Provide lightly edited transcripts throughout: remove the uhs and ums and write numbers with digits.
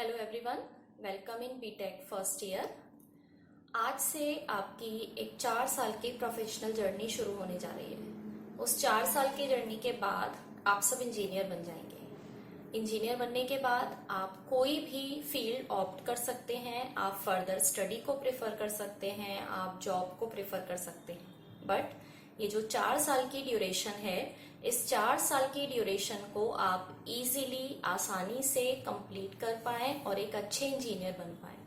Hello everyone, welcome in BTech first year. आज से आपकी एक 4 साल की प्रोफेशनल जर्नी शुरू होने जा रही है। उस 4 साल की जर्नी के बाद आप सब इंजीनियर बन जाएंगे। इंजीनियर बनने के बाद आप कोई भी फील्ड ऑप्ट कर सकते हैं, आप फर्दर स्टडी को प्रेफर कर सकते हैं, आप जॉब को प्रेफर कर सकते हैं। बट ये जो 4 साल की ड्यूरेशन है, इस 4 साल की ड्यूरेशन को आप इजीली आसानी से कंप्लीट कर पाएं और एक अच्छे इंजीनियर बन पाएं,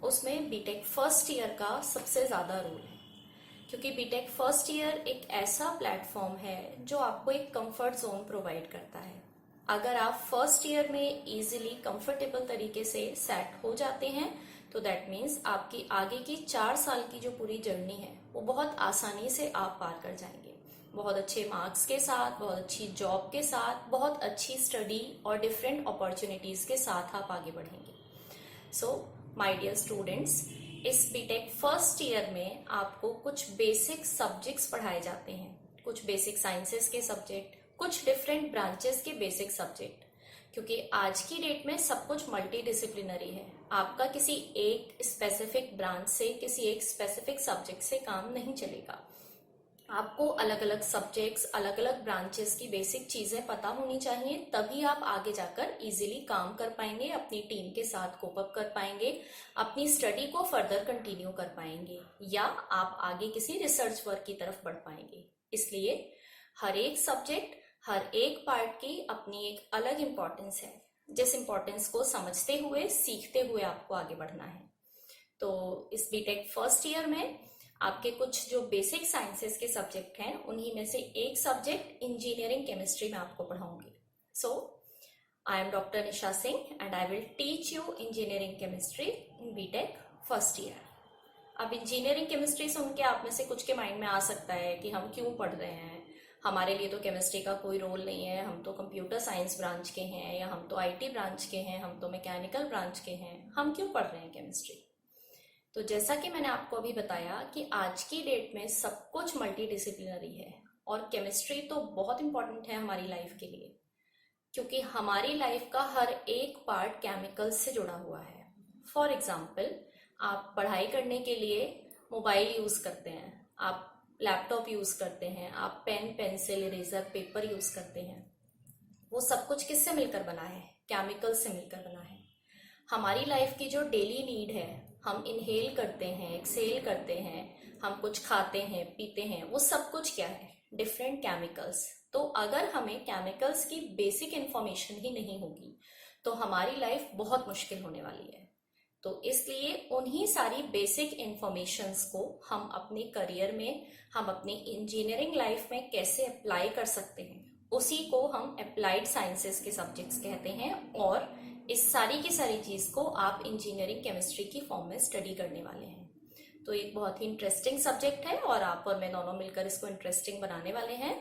उसमें बीटेक फर्स्ट ईयर का सबसे ज्यादा रोल है। क्योंकि बीटेक फर्स्ट ईयर एक ऐसा प्लेटफॉर्म है जो आपको एक कंफर्ट जोन प्रोवाइड करता है। अगर आप फर्स्ट ईयर में इजीली कंफर्टेबल तरीके से सेट हो जाते हैं तो दैट मीन्स आपकी आगे की 4 साल की जो पूरी जर्नी है वो बहुत आसानी से आप पार कर जाएंगे। बहुत अच्छे मार्क्स के साथ, बहुत अच्छी जॉब के साथ, बहुत अच्छी स्टडी और डिफरेंट अपॉर्चुनिटीज के साथ आप आगे बढ़ेंगे। सो माय डियर स्टूडेंट्स, इस बीटेक फर्स्ट ईयर में आपको कुछ बेसिक सब्जेक्ट्स पढ़ाए जाते हैं, कुछ बेसिक साइंसेस के सब्जेक्ट, कुछ डिफरेंट ब्रांचेस के बेसिक सब्जेक्ट। क्योंकि आज की डेट में सब कुछ मल्टी डिसिप्लिनरी है। आपका किसी एक स्पेसिफिक ब्रांच से, किसी एक स्पेसिफिक सब्जेक्ट से काम नहीं चलेगा। आपको अलग अलग सब्जेक्ट्स, अलग अलग ब्रांचेस की बेसिक चीजें पता होनी चाहिए, तभी आप आगे जाकर इजीली काम कर पाएंगे, अपनी टीम के साथ कोप अप कर पाएंगे, अपनी स्टडी को फर्दर कंटिन्यू कर पाएंगे, या आप आगे किसी रिसर्च वर्क की तरफ बढ़ पाएंगे। इसलिए हर एक सब्जेक्ट, हर एक पार्ट की अपनी एक अलग इंपॉर्टेंस है, जिस इंपॉर्टेंस को समझते हुए, सीखते हुए आपको आगे बढ़ना है। तो इस बीटेक फर्स्ट ईयर में आपके कुछ जो बेसिक साइंसेस के सब्जेक्ट हैं, उन्हीं में से एक सब्जेक्ट इंजीनियरिंग केमिस्ट्री में आपको पढ़ाऊंगी। So I am doctor Nisha Singh and I will teach you engineering chemistry in BTech first year. अब इंजीनियरिंग केमिस्ट्री सुन के आप में से कुछ के माइंड में आ सकता है कि हम क्यों पढ़ रहे हैं, हमारे लिए तो केमिस्ट्री का कोई रोल नहीं है, हम तो कंप्यूटर साइंस ब्रांच के हैं, या हम तो आईटी ब्रांच के हैं, हम तो मैकेनिकल ब्रांच के हैं, हम क्यों पढ़ रहे हैं केमिस्ट्री। तो जैसा कि मैंने आपको अभी बताया कि आज की डेट में सब कुछ मल्टी डिसिप्लिनरी है और केमिस्ट्री तो बहुत इंपॉर्टेंट है हमारी लाइफ के लिए, क्योंकि हमारी लाइफ का हर एक पार्ट केमिकल्स से जुड़ा हुआ है। फॉर एग्जाम्पल, आप पढ़ाई करने के लिए मोबाइल यूज करते हैं, आप लैपटॉप यूज करते हैं, आप pen, pencil, eraser, paper use करते हैं। वो सब कुछ किससे मिलकर बना है? केमिकल से मिलकर बना है। हमारी लाइफ की जो डेली नीड है, हम इनहेल करते हैं, एक्सहेल करते हैं, हम कुछ खाते हैं, पीते हैं, वो सब कुछ क्या है? Different chemicals. तो अगर हमें केमिकल्स की बेसिक इंफॉर्मेशन ही नहीं होगी तो हमारी लाइफ बहुत मुश्किल होने वाली है। तो इसलिए उन्हीं सारी बेसिक इंफॉर्मेशंस को हम अपने करियर में, हम अपनी इंजीनियरिंग लाइफ में कैसे अप्लाई कर सकते हैं, उसी को हम अप्लाइड साइंसेस के सब्जेक्ट्स कहते हैं। और इस सारी की सारी चीज को आप इंजीनियरिंग केमिस्ट्री की फॉर्म में स्टडी करने वाले हैं। तो एक बहुत ही इंटरेस्टिंग सब्जेक्ट है और आप और मैं दोनों मिलकर इसको इंटरेस्टिंग बनाने वाले हैं।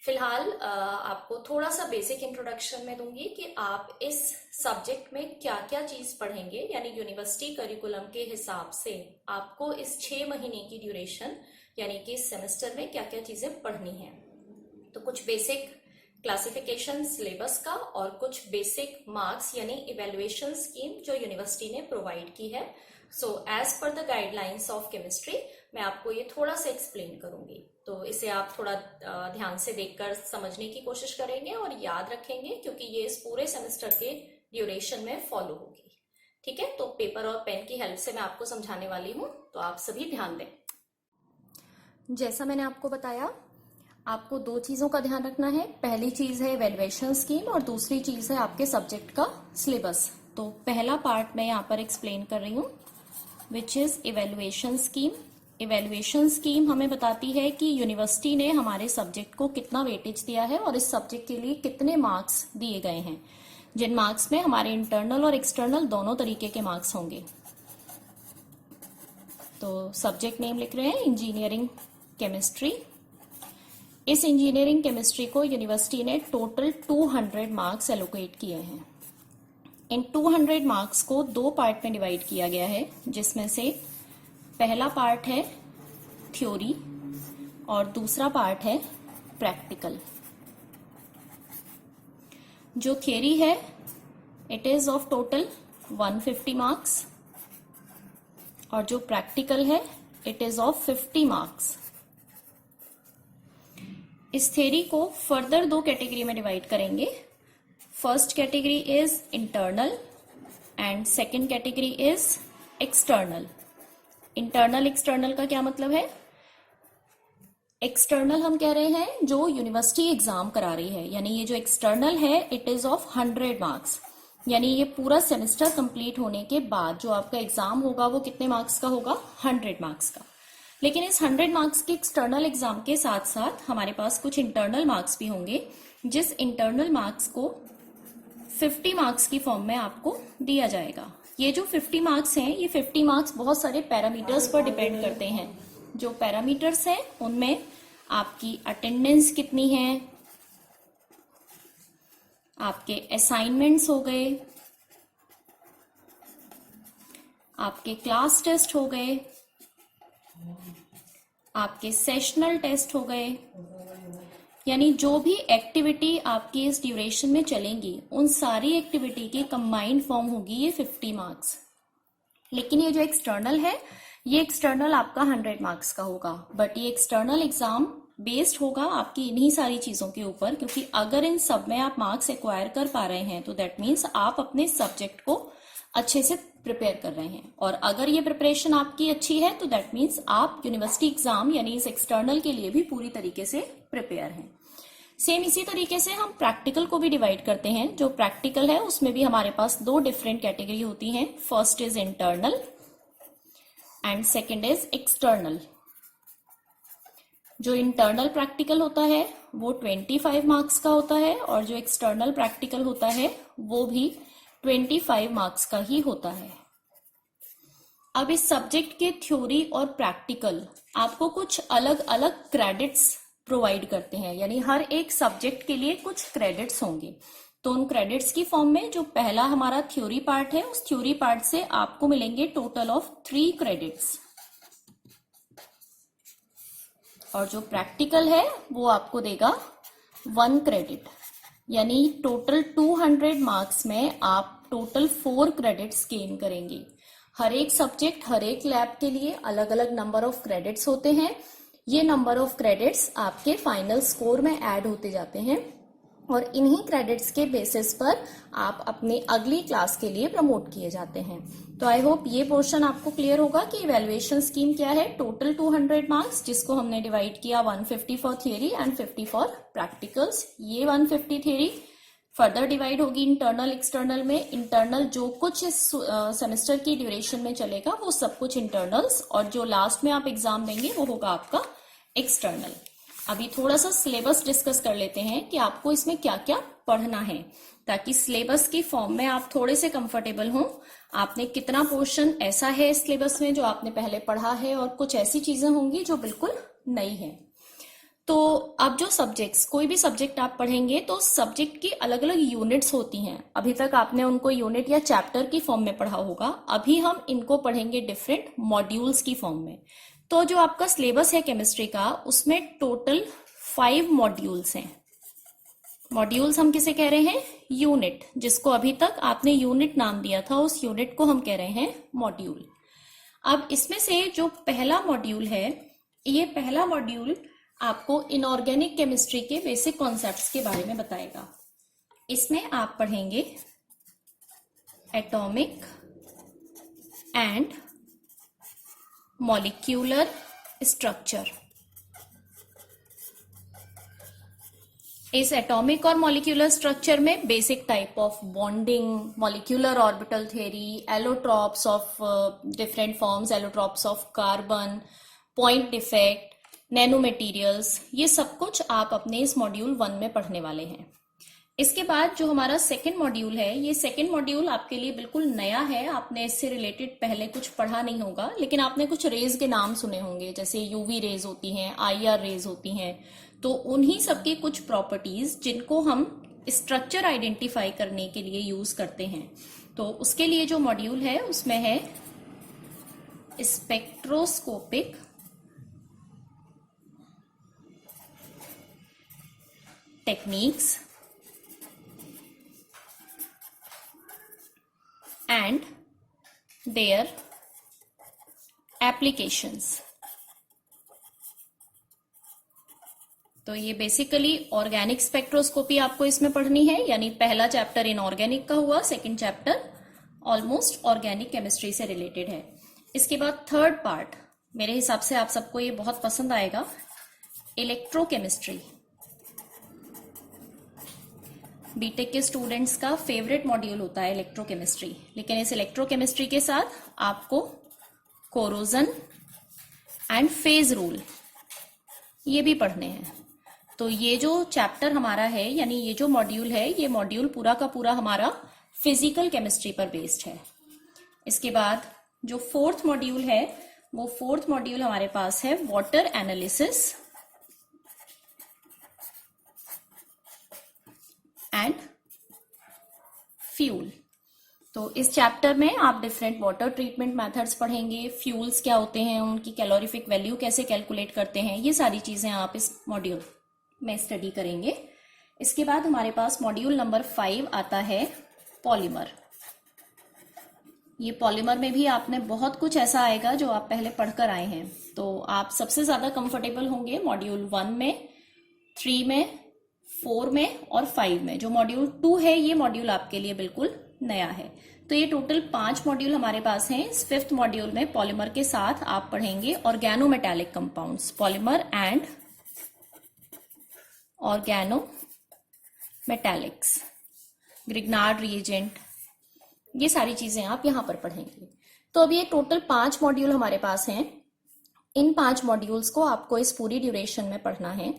फिलहाल आपको थोड़ा सा बेसिक इंट्रोडक्शन में दूंगी कि आप इस सब्जेक्ट में क्या क्या चीज पढ़ेंगे, यानी यूनिवर्सिटी करिकुलम के हिसाब से आपको इस 6 महीने की ड्यूरेशन यानी कि इस सेमेस्टर में क्या क्या चीजें पढ़नी है। तो कुछ बेसिक क्लासिफिकेशन सिलेबस का और कुछ बेसिक मार्क्स यानी इवेल्युएशन स्कीम जो यूनिवर्सिटी ने प्रोवाइड की है। So as per the guidelines of chemistry मैं आपको ये थोड़ा सा एक्सप्लेन करूंगी, तो इसे आप थोड़ा ध्यान से देखकर समझने की कोशिश करेंगे और याद रखेंगे, क्योंकि ये इस पूरे सेमेस्टर के ड्यूरेशन में फॉलो होगी। ठीक है, तो पेपर और पेन की हेल्प से मैं आपको समझाने वाली हूँ, तो आप सभी ध्यान दें। जैसा मैंने आपको बताया, आपको 2 चीजों का ध्यान रखना है। पहली चीज है इवैल्यूएशन स्कीम और दूसरी चीज है आपके सब्जेक्ट का सिलेबस। तो पहला पार्ट मैं यहाँ पर एक्सप्लेन कर रही हूँ, which is evaluation scheme. Evaluation scheme हमें बताती है कि यूनिवर्सिटी ने हमारे सब्जेक्ट को कितना वेटेज दिया है और इस सब्जेक्ट के लिए कितने मार्क्स दिए गए हैं, जिन मार्क्स में हमारे इंटरनल और एक्सटर्नल दोनों तरीके के मार्क्स होंगे। तो सब्जेक्ट नेम लिख रहे हैं इंजीनियरिंग केमिस्ट्री। इस इंजीनियरिंग केमिस्ट्री को यूनिवर्सिटी ने टोटल 200 मार्क्स एलोकेट किए हैं। इन 200 मार्क्स को 2 पार्ट में डिवाइड किया गया है, जिसमें से पहला पार्ट है थ्योरी और दूसरा पार्ट है प्रैक्टिकल। जो थ्योरी है, it is of total 150 marks, और जो प्रैक्टिकल है इट इज ऑफ 50 मार्क्स। इस थ्योरी को फर्दर दो कैटेगरी में डिवाइड करेंगे। First category is internal and second category is external. Internal external का क्या मतलब है? एक्सटर्नल हम कह रहे हैं जो यूनिवर्सिटी एग्जाम करा रही है, यानी ये जो एक्सटर्नल है इट इज ऑफ 100 मार्क्स, यानी ये पूरा सेमेस्टर कंप्लीट होने के बाद जो आपका एग्जाम होगा वो कितने मार्क्स का होगा? 100 मार्क्स का। लेकिन इस 100 मार्क्स के एक्सटर्नल एग्जाम के साथ साथ हमारे पास कुछ इंटरनल मार्क्स भी होंगे, जिस इंटरनल मार्क्स को 50 मार्क्स की फॉर्म में आपको दिया जाएगा। ये जो 50 मार्क्स हैं, ये 50 मार्क्स बहुत सारे पैरामीटर्स पर डिपेंड करते हैं। जो पैरामीटर्स हैं उनमें आपकी अटेंडेंस कितनी है, आपके असाइनमेंट्स हो गए, आपके क्लास टेस्ट हो गए, आपके सेशनल टेस्ट हो गए, यानी जो भी एक्टिविटी आपकी इस ड्यूरेशन में चलेंगी उन सारी एक्टिविटी की कंबाइंड फॉर्म होगी ये 50 मार्क्स। लेकिन ये जो एक्सटर्नल है, ये एक्सटर्नल आपका 100 मार्क्स का होगा, बट ये एक्सटर्नल एग्जाम बेस्ड होगा आपकी इन्हीं सारी चीजों के ऊपर, क्योंकि अगर इन सब में आप मार्क्स एक्वायर कर पा रहे हैं तो दैट मीन्स आप अपने सब्जेक्ट को अच्छे से प्रिपेयर कर रहे हैं, और अगर ये प्रिपरेशन आपकी अच्छी है तो दैट मीन्स आप यूनिवर्सिटी एग्जाम यानी इस एक्सटर्नल के लिए भी पूरी तरीके से प्रिपेयर हैं। सेम इसी तरीके से हम प्रैक्टिकल को भी डिवाइड करते हैं। जो प्रैक्टिकल है उसमें भी हमारे पास दो डिफरेंट कैटेगरी होती हैं। First is internal and second is external. जो इंटरनल प्रैक्टिकल होता है वो 25 मार्क्स का होता है, और जो एक्सटर्नल प्रैक्टिकल होता है वो भी 25 मार्क्स का ही होता है। अब इस सब्जेक्ट के थ्योरी और प्रैक्टिकल आपको कुछ अलग अलग क्रेडिट्स प्रोवाइड करते हैं, यानी हर एक सब्जेक्ट के लिए कुछ क्रेडिट्स होंगे। तो उन क्रेडिट्स की फॉर्म में जो पहला हमारा थ्योरी पार्ट है, उस थ्योरी पार्ट से आपको मिलेंगे टोटल ऑफ 3 क्रेडिट्स, और जो प्रैक्टिकल है वो आपको देगा 1 क्रेडिट, यानी टोटल 200 मार्क्स में आप टोटल 4 क्रेडिट्स गेन करेंगे। हर एक सब्जेक्ट, हर एक लैब के लिए अलग अलग नंबर ऑफ क्रेडिट्स होते हैं। ये नंबर ऑफ क्रेडिट्स आपके फाइनल स्कोर में ऐड होते जाते हैं, और इन्हीं क्रेडिट्स के बेसिस पर आप अपने अगली क्लास के लिए प्रमोट किए जाते हैं। तो आई होप ये पोर्शन आपको क्लियर होगा कि इवैल्यूएशन स्कीम क्या है। टोटल 200 मार्क्स जिसको हमने डिवाइड किया 150 for theory and 50 for practicals. ये 150 थियरी फर्दर डिवाइड होगी इंटरनल एक्सटर्नल में। इंटरनल जो कुछ इस सेमेस्टर की ड्यूरेशन में चलेगा वो सब कुछ इंटरनल्स, और जो लास्ट में आप एग्जाम देंगे वो होगा आपका एक्सटर्नल। अभी थोड़ा सा सिलेबस डिस्कस कर लेते हैं कि आपको इसमें क्या क्या पढ़ना है, ताकि सिलेबस की फॉर्म में आप थोड़े से कंफर्टेबल हों। आपने कितना पोर्शन ऐसा है इस सिलेबस में जो आपने पहले पढ़ा है, और कुछ ऐसी चीजें होंगी जो बिल्कुल नई है। तो अब जो सब्जेक्ट्स, कोई भी सब्जेक्ट आप पढ़ेंगे तो सब्जेक्ट की अलग अलग यूनिट्स होती हैं। अभी तक आपने उनको यूनिट या चैप्टर की फॉर्म में पढ़ा होगा, अभी हम इनको पढ़ेंगे डिफरेंट मॉड्यूल्स की फॉर्म में। तो जो आपका सिलेबस है केमिस्ट्री का, उसमें टोटल 5 मॉड्यूल्स हैं। मॉड्यूल्स हम किसे कह रहे हैं? यूनिट। जिसको अभी तक आपने यूनिट नाम दिया था उस यूनिट को हम कह रहे हैं मॉड्यूल। अब इसमें से जो पहला मॉड्यूल है, ये पहला मॉड्यूल आपको इनऑर्गेनिक केमिस्ट्री के बेसिक कॉन्सेप्ट्स के बारे में बताएगा। इसमें आप पढ़ेंगे एटॉमिक एंड मॉलिक्यूलर स्ट्रक्चर। इस एटॉमिक और मॉलिक्यूलर स्ट्रक्चर में basic type of bonding, molecular orbital theory, allotropes of different forms, allotropes of carbon, point defect, nano materials, ये सब कुछ आप अपने इस मॉड्यूल 1 में पढ़ने वाले हैं। इसके बाद जो हमारा सेकेंड मॉड्यूल है, ये सेकेंड मॉड्यूल आपके लिए बिल्कुल नया है। आपने इससे रिलेटेड पहले कुछ पढ़ा नहीं होगा, लेकिन आपने कुछ रेज के नाम सुने होंगे, जैसे यूवी रेज होती हैं, IR रेज होती हैं। तो उन्हीं सबकी कुछ प्रॉपर्टीज जिनको हम स्ट्रक्चर आइडेंटिफाई करने के लिए यूज करते हैं। तो उसके लिए जो मॉड्यूल है उसमें है spectroscopic techniques and their applications। तो ये बेसिकली ऑर्गेनिक स्पेक्ट्रोस्कोपी आपको इसमें पढ़नी है, यानी पहला चैप्टर इनऑर्गेनिक का हुआ, second chapter almost organic chemistry से रिलेटेड है। इसके बाद थर्ड पार्ट मेरे हिसाब से आप सबको ये बहुत पसंद आएगा, इलेक्ट्रोकेमिस्ट्री। बीटेक के स्टूडेंट्स का फेवरेट मॉड्यूल होता है इलेक्ट्रोकेमिस्ट्री, लेकिन इस इलेक्ट्रोकेमिस्ट्री के साथ आपको कोरोजन एंड फेज रूल ये भी पढ़ने हैं। तो ये जो चैप्टर हमारा है, यानी ये जो मॉड्यूल है, ये मॉड्यूल पूरा का पूरा हमारा फिजिकल केमिस्ट्री पर बेस्ड है। इसके बाद जो फोर्थ मॉड्यूल है, वो फोर्थ मॉड्यूल हमारे पास है वाटर एनालिसिस एंड फ्यूल। तो इस चैप्टर में आप डिफरेंट वाटर ट्रीटमेंट मेथड्स पढ़ेंगे, फ्यूल्स क्या होते हैं, उनकी कैलोरीफिक वैल्यू कैसे कैलकुलेट करते हैं, ये सारी चीजें आप इस मॉड्यूल में स्टडी करेंगे। इसके बाद हमारे पास मॉड्यूल नंबर 5 आता है पॉलीमर। ये पॉलीमर में भी आपने बहुत कुछ ऐसा आएगा जो आप पहले पढ़कर आए हैं, तो आप सबसे ज्यादा कंफर्टेबल होंगे मॉड्यूल 1 में, 3 में, 4 में और 5 में। जो मॉड्यूल 2 है, ये मॉड्यूल आपके लिए बिल्कुल नया है। तो ये टोटल 5 मॉड्यूल हमारे पास हैं। इस 5th मॉड्यूल में पॉलीमर के साथ आप पढ़ेंगे organometallic compounds, polymer and organometallics, Grignard reagent, ये सारी चीजें आप यहां पर पढ़ेंगे। तो अब ये टोटल 5 मॉड्यूल हमारे पास हैं। इन 5 मॉड्यूल्स को आपको इस पूरी ड्यूरेशन में पढ़ना है।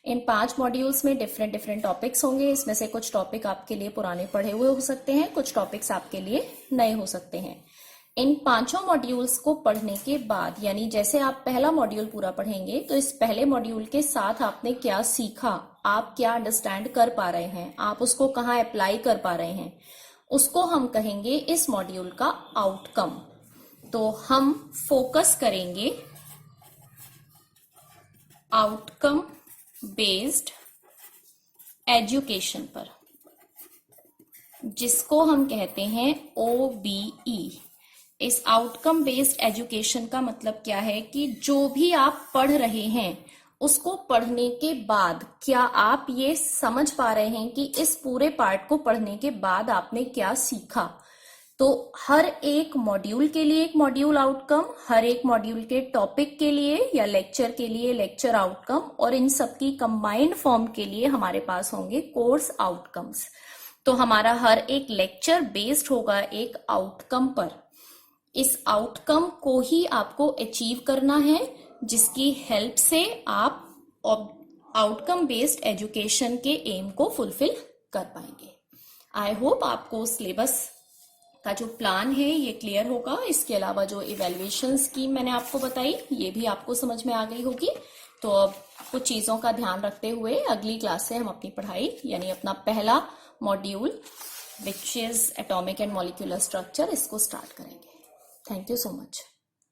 इन 5 मॉड्यूल्स में डिफरेंट डिफरेंट टॉपिक्स होंगे। इसमें से कुछ टॉपिक आपके लिए पुराने पढ़े हुए हो सकते हैं, कुछ टॉपिक्स आपके लिए नए हो सकते हैं। इन 5 मॉड्यूल्स को पढ़ने के बाद, यानी जैसे आप पहला मॉड्यूल पूरा पढ़ेंगे, तो इस पहले मॉड्यूल के साथ आपने क्या सीखा, आप क्या अंडरस्टैंड कर पा रहे हैं, आप उसको कहाँ अप्लाई कर पा रहे हैं, उसको हम कहेंगे इस मॉड्यूल का आउटकम। तो हम फोकस करेंगे आउटकम बेस्ड एजुकेशन पर, जिसको हम कहते हैं OBE। इस आउटकम बेस्ड एजुकेशन का मतलब क्या है कि जो भी आप पढ़ रहे हैं, उसको पढ़ने के बाद क्या आप ये समझ पा रहे हैं कि इस पूरे पार्ट को पढ़ने के बाद आपने क्या सीखा। तो हर एक मॉड्यूल के लिए एक मॉड्यूल आउटकम, हर एक मॉड्यूल के टॉपिक के लिए या लेक्चर के लिए लेक्चर आउटकम, और इन सबकी कंबाइंड फॉर्म के लिए हमारे पास होंगे कोर्स आउटकम्स। तो हमारा हर एक लेक्चर बेस्ड होगा एक आउटकम पर। इस आउटकम को ही आपको अचीव करना है, जिसकी हेल्प से आप आउटकम बेस्ड एजुकेशन के एम को फुलफिल कर पाएंगे। आई होप आपको सिलेबस का जो प्लान है ये क्लियर होगा। इसके अलावा जो इवैल्यूएशन स्कीम मैंने आपको बताई, ये भी आपको समझ में आ गई होगी। तो अब कुछ चीजों का ध्यान रखते हुए अगली क्लास से हम अपनी पढ़ाई, यानी अपना पहला module which is atomic and molecular structure, इसको स्टार्ट करेंगे। Thank you so much.